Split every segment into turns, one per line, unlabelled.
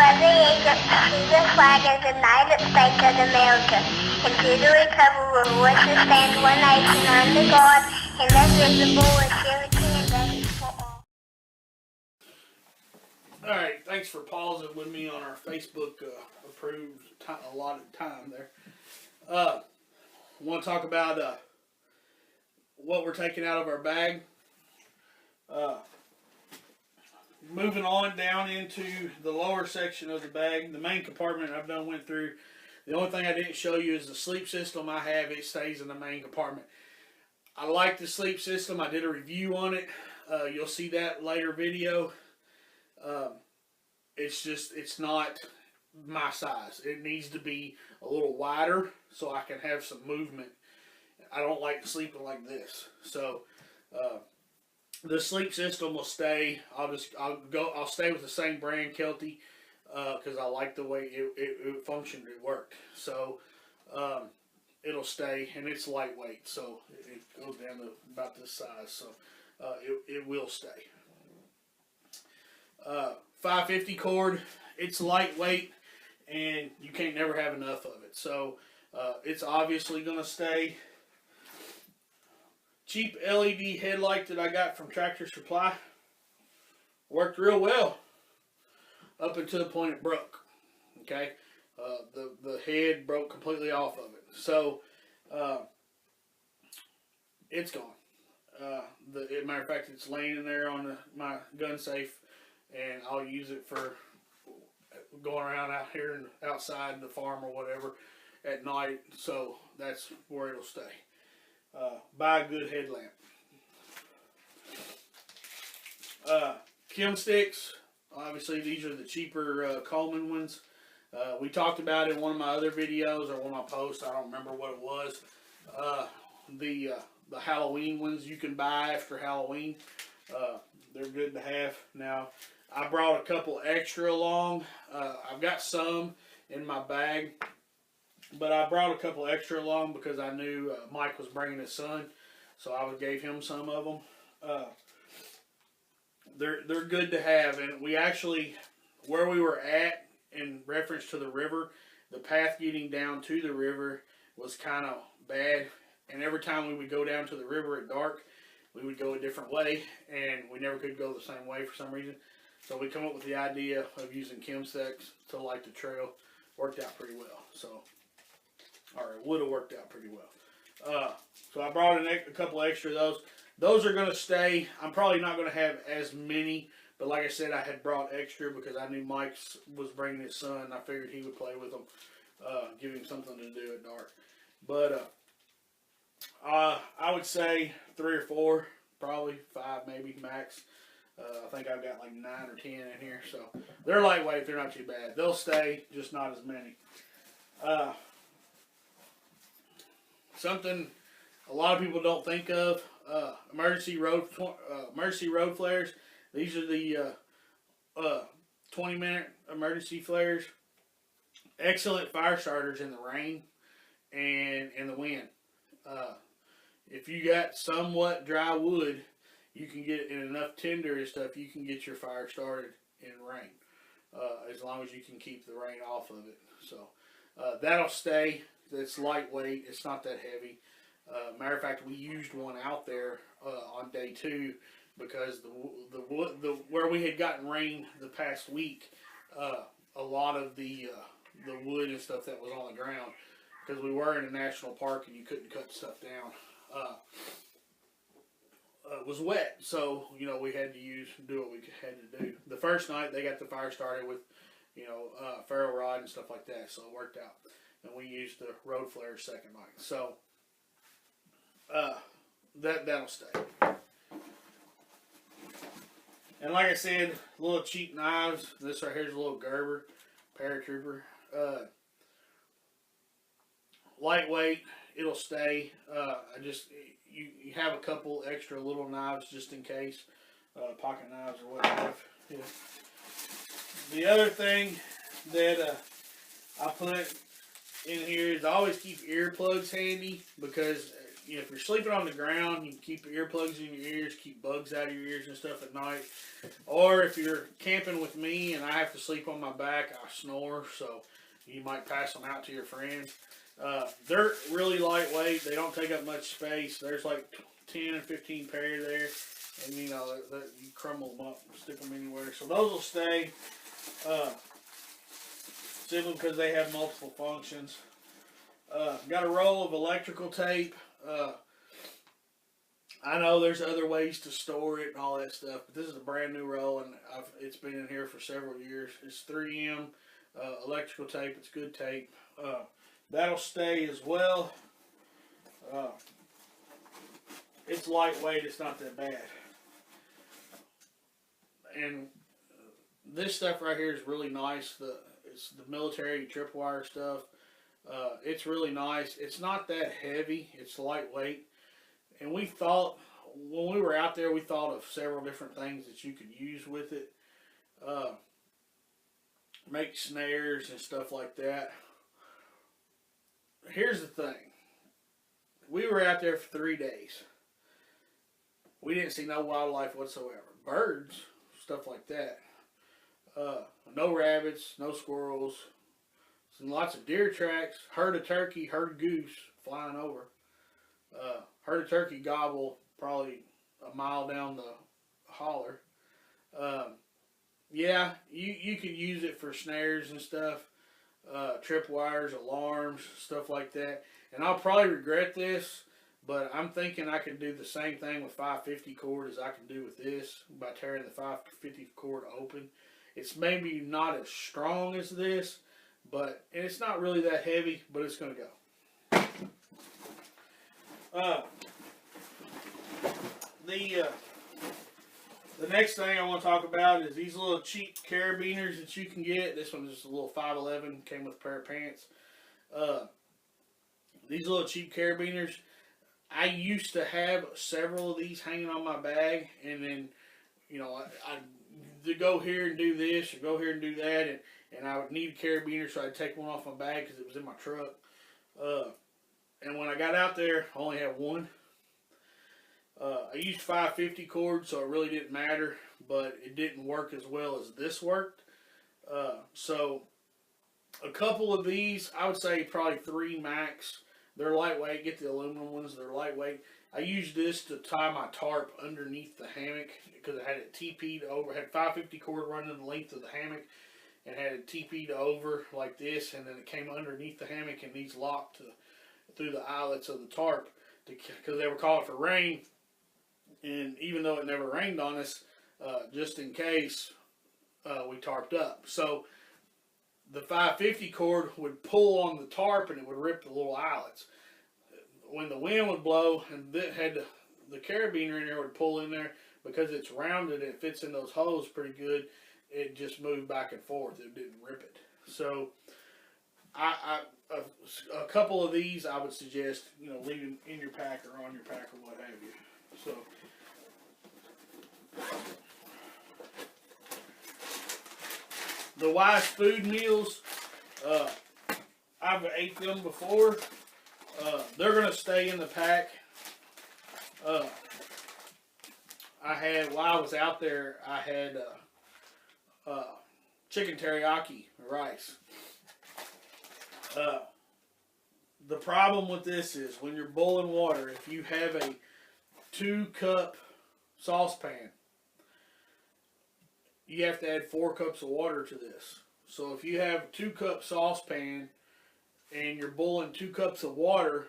for the Caesar flag of the United States of America, and to the republic for which it stands one nation under God, indivisible, with liberty and justice for all.
Alright, thanks for pausing with me on our Facebook approved allotted time there. I want to talk about what we're taking out of our bag. Moving on down into the lower section of the bag, the main compartment I've went through. The only thing I didn't show you is the sleep system I have. It stays in the main compartment. I like the sleep system. I did a review on it. You'll see that later video. It's not my size. It needs to be a little wider so I can have some movement. I don't like sleeping like this. So the sleep system will stay. I'll stay with the same brand, Kelty, because I like the way it functioned. It worked. So it'll stay, and it's lightweight, so it goes down to about this size. So it will stay. 550 cord. It's lightweight, and you can't never have enough of it. So it's obviously going to stay. Cheap LED headlight that I got from Tractor Supply worked real well up until the point it broke. Okay, the head broke completely off of it, so it's gone. As a matter of fact, it's laying in there on my gun safe, and I'll use it for going around out here and outside the farm or whatever at night. So that's where it'll stay. Buy a good headlamp. Chem sticks. Obviously, these are the cheaper Coleman ones. We talked about it in one of my other videos or one of my posts. I don't remember what it was. The Halloween ones you can buy after Halloween. They're good to have. Now, I brought a couple extra along. I've got some in my bag. But I brought a couple extra along because I knew Mike was bringing his son, so I gave him some of them. They're good to have, and we actually, where we were at in reference to the river, the path getting down to the river was kind of bad, and every time we would go down to the river at dark, we would go a different way, and we never could go the same way for some reason. So we come up with the idea of using chem sticks to light the trail. Worked out pretty well. So. Or it would have worked out pretty well. So I brought a couple extra of those. Those are going to stay. I'm probably not going to have as many, but like I said, I had brought extra because I knew Mike was bringing his son. I figured he would play with them, give him something to do at dark. But I would say 3 or 4, probably 5 maybe max. I think I've got like 9 or 10 in here, so they're lightweight. They're not too bad. They'll stay, just not as many. Something a lot of people don't think of, emergency road flares. These are the 20-minute emergency flares. Excellent fire starters in the rain and in the wind. If you got somewhat dry wood, you can get in enough tinder and stuff, you can get your fire started in rain, as long as you can keep the rain off of it. So that'll stay. It's lightweight. It's not that heavy. Matter of fact, we used one out there on day 2 because the where we had gotten rain the past week, a lot of the wood and stuff that was on the ground, because we were in a national park and you couldn't cut stuff down, was wet. So we had to do what we had to do. The first night they got the fire started with ferro rod and stuff like that, so it worked out. And we used the road flare second night. So that'll stay. And like I said, little cheap knives. This right here is a little Gerber paratrooper. Lightweight, it'll stay. You have a couple extra little knives just in case, pocket knives or whatever. Yeah. The other thing that I put in here is I always keep earplugs handy, because if you're sleeping on the ground, you can keep earplugs in your ears, keep bugs out of your ears and stuff at night. Or if you're camping with me and I have to sleep on my back, I snore, so you might pass them out to your friends. They're really lightweight. They don't take up much space. There's like 10 and 15 pair there, and you crumble them up, stick them anywhere. So those will stay. Simply because they have multiple functions. Got a roll of electrical tape. I know there's other ways to store it and all that stuff, but this is a brand new roll, and it's been in here for several years. It's 3M electrical tape. It's good tape. That'll stay as well. It's lightweight. It's not that bad. And this stuff right here is really nice. It's the military tripwire stuff. It's really nice. It's not that heavy. It's lightweight. And we thought, when we were out there, we thought of several different things that you could use with it. Make snares and stuff like that. Here's the thing. We were out there for 3 days. We didn't see no wildlife whatsoever. Birds, stuff like that. No rabbits, no squirrels. Some lots of deer tracks. Heard a turkey, heard a goose flying over. Heard a turkey gobble probably a mile down the holler. Yeah, you can use it for snares and stuff. Tripwires, alarms, stuff like that. And I'll probably regret this, but I'm thinking I can do the same thing with 550 cord as I can do with this by tearing the 550 cord open. It's maybe not as strong as this, and it's not really that heavy, but it's going to go. The next thing I want to talk about is these little cheap carabiners that you can get. This one's just a little 511, came with a pair of pants. These little cheap carabiners, I used to have several of these hanging on my bag, and then, I to go here and do this or go here and do that, and I would need a carabiner, so I'd take one off my bag because it was in my truck. And when I got out there, I only had one. I used 550 cord, so it really didn't matter, but it didn't work as well as this worked. So a couple of these, I would say probably 3 max. They're lightweight. Get the aluminum ones. They're lightweight. I used this to tie my tarp underneath the hammock because I had it TP'd over. I had 550 cord running the length of the hammock and had it TP'd over like this, and then it came underneath the hammock, and these locked through the eyelets of the tarp because they were calling for rain. And even though it never rained on us, just in case, we tarped up. So the 550 cord would pull on the tarp and it would rip the little eyelets. When the wind would blow and it had the carabiner in there would pull in there, because it's rounded and it fits in those holes pretty good, it just moved back and forth. It didn't rip it. So a couple of these I would suggest, leaving in your pack or on your pack or what have you. So the Wise Food meals, I've ate them before. They're going to stay in the pack. While I was out there, I had chicken teriyaki rice. The problem with this is when you're boiling water, if you have a 2-cup saucepan, you have to add 4 cups of water to this. So if you have a 2-cup saucepan and you're boiling 2 cups of water,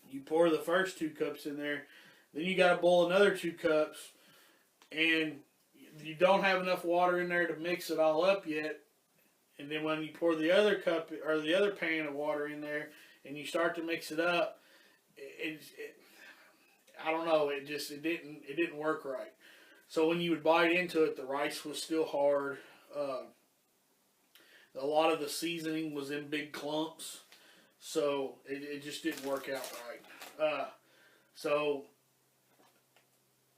you pour the first 2 cups in there, then you got to boil another 2 cups, and you don't have enough water in there to mix it all up yet. And then when you pour the other cup or the other pan of water in there and you start to mix it up, I don't know, it didn't work right. So when you would bite into it, the rice was still hard. A lot of the seasoning was in big clumps, so it just didn't work out right. So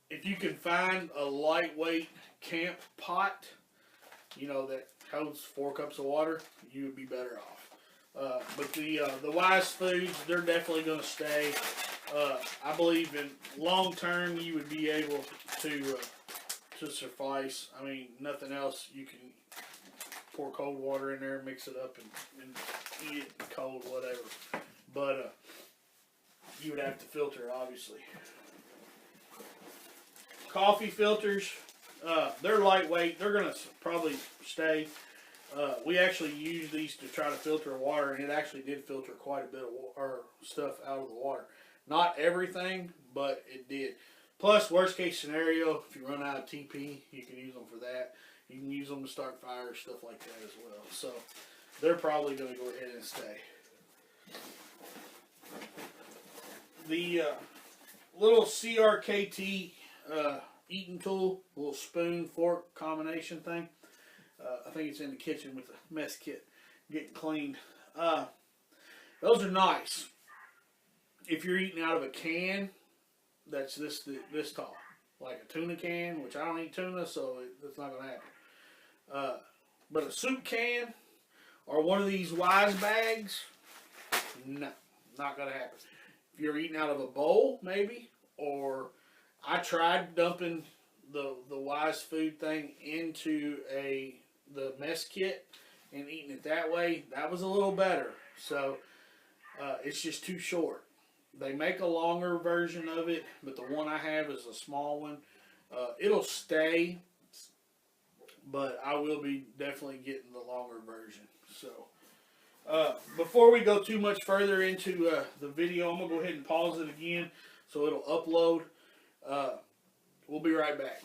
if you can find a lightweight camp pot, that holds 4 cups of water, you would be better off. But the Wise Foods, they're definitely going to stay. I believe in long term you would be able to suffice. I mean, nothing else. You can pour cold water in there, mix it up, and eat it cold, whatever. But you would have to filter, obviously. Coffee filters, they're lightweight. They're going to probably stay. We actually use these to try to filter water, and it actually did filter quite a bit of stuff out of the water. Not everything, but it did. Plus, worst case scenario, if you run out of TP, you can use them for that. You can use them to start fires, stuff like that as well. So, they're probably going to go ahead and stay. The little CRKT eating tool, little spoon, fork combination thing. I think it's in the kitchen with the mess kit getting cleaned. Those are nice. If you're eating out of a can, that's this tall. Like a tuna can, which I don't eat tuna, so that's not going to happen. But a soup can or one of these Wise bags, no, not going to happen. If you're eating out of a bowl, maybe, or I tried dumping the Wise food thing into the mess kit and eating it that way. That was a little better. So it's just too short. They make a longer version of it, but the one I have is a small one. It'll stay, but I will be definitely getting the longer version. So before we go too much further into the video, I'm going to go ahead and pause it again so it'll upload. We'll be right back.